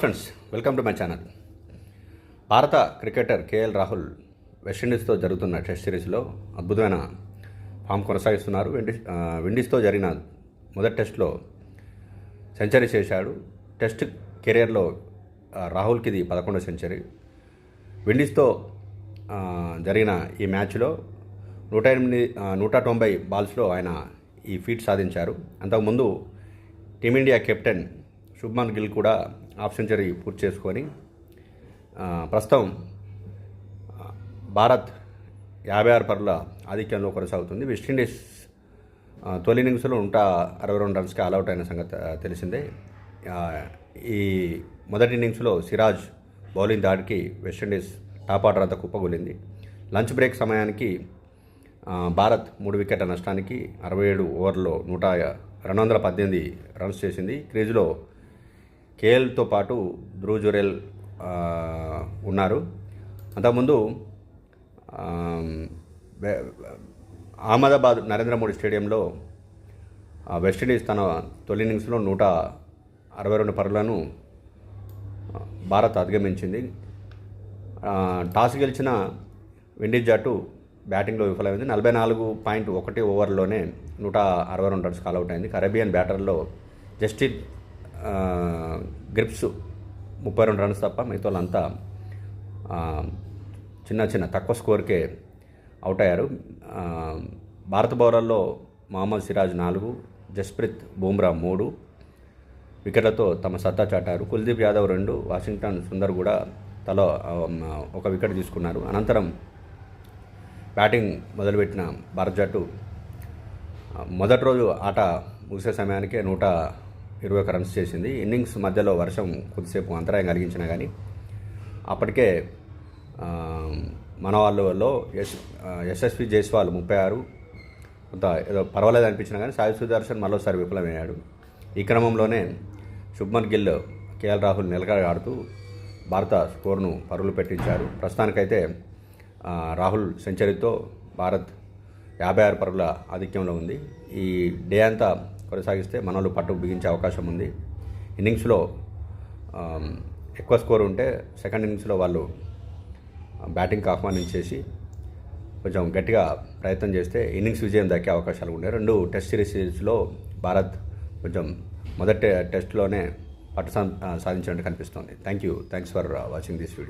Friends, welcome to my channel. భారత cricketer KL Rahul వెస్టిండీస్తో జరుగుతున్న test సిరీస్లో అద్భుతమైన ఫామ్ కొనసాగిస్తున్నారు. విండీస్తో జరిగిన మొదటి టెస్ట్లో సెంచరీ చేశాడు. టెస్ట్ కెరియర్లో రాహుల్కి ఇది 11వ సెంచరీ. విండీస్తో జరిగిన ఈ మ్యాచ్లో 190 బాల్స్లో ఆయన ఈ ఫీట్ సాధించారు. అంతకుముందు టీమిండియా కెప్టెన్ శుభ్మన్ గిల్ కూడా హాఫ్ సెంచరీ పూర్తి చేసుకొని ప్రస్తుతం భారత్ 56 పరుగుల ఆధిక్యంలో కొనసాగుతుంది. వెస్టిండీస్ తొలి ఇన్నింగ్స్లో 162 రన్స్కి ఆల్అవుట్ అయిన సంగతి తెలిసిందే. ఈ మొదటి ఇన్నింగ్స్లో సిరాజ్ బౌలింగ్ దాడికి వెస్టిండీస్ టాప్ ఆర్డర్ అంతా కుప్పగొలింది. లంచ్ బ్రేక్ సమయానికి భారత్ 3 వికెట్ల నష్టానికి 67 ఓవర్లో 218 రన్స్ చేసింది. క్రీజులో కేఎల్తో పాటు ధ్రువ్ జురేల్ ఉన్నారు. అంతకుముందు అహ్మదాబాద్ నరేంద్ర మోడీ స్టేడియంలో వెస్టిండీస్ తన తొలి ఇన్నింగ్స్లో 162 పరుగులను భారత్ అధిగమించింది. టాస్ గెలిచిన విండీస్ జట్టు బ్యాటింగ్లో విఫలమైంది. 44.1 ఓవర్లోనే 162 రన్స్ ఆల్అవుట్ అయింది. కరేబియన్ బ్యాటర్లో జస్టిన్ గ్రిప్స్ 32 రన్స్ తప్ప మిగతా వాళ్ళంతా చిన్న తక్కువ స్కోర్కే అవుట్ అయ్యారు. భారత బౌలర్లో మహమ్మద్ సిరాజ్ 4, జస్ప్రీత్ బుమ్రా 3 వికెట్లతో తమ సత్తా చాటారు. కుల్దీప్ యాదవ్ 2, వాషింగ్టన్ సుందర్ కూడా తలో 1 వికెట్ తీసుకున్నారు. అనంతరం బ్యాటింగ్ మొదలుపెట్టిన భారత జట్టు మొదటి రోజు ఆట ముగిసే సమయానికే 121 రన్స్ చేసింది. ఇన్నింగ్స్ మధ్యలో వర్షం కొద్దిసేపు అంతరాయం కలిగించినా కానీ అప్పటికే మన వాళ్ళలో యశస్వి జైస్వాల్ 36 కొంత ఏదో పర్వాలేదు అనిపించినా కానీ సాయి సుదర్శన్ మరోసారి విఫలమయ్యాడు. ఈ క్రమంలోనే శుభ్మన్ గిల్, కేఎల్ రాహుల్ నిలకడ ఆడుతూ భారత స్కోర్ను పరుగులు పెట్టించారు. ప్రస్తుతానికైతే రాహుల్ సెంచరీతో భారత్ 56 పరుగుల ఆధిక్యంలో ఉంది. ఈ డే అంతా కొనసాగిస్తే మనోళ్ళు పట్టుకు బిగించే అవకాశం ఉంది. ఇన్నింగ్స్లో ఎక్కువ స్కోర్ ఉంటే సెకండ్ ఇన్నింగ్స్లో వాళ్ళు బ్యాటింగ్కి ఆహ్వానించేసి కొంచెం గట్టిగా ప్రయత్నం చేస్తే ఇన్నింగ్స్ విజయం దక్కే అవకాశాలు ఉన్నాయి. 2 టెస్ట్ సిరీస్లో భారత్ కొంచెం మొదటి టెస్ట్లోనే పట్టు సాధించినట్టు కనిపిస్తోంది. Thanks for watching this video.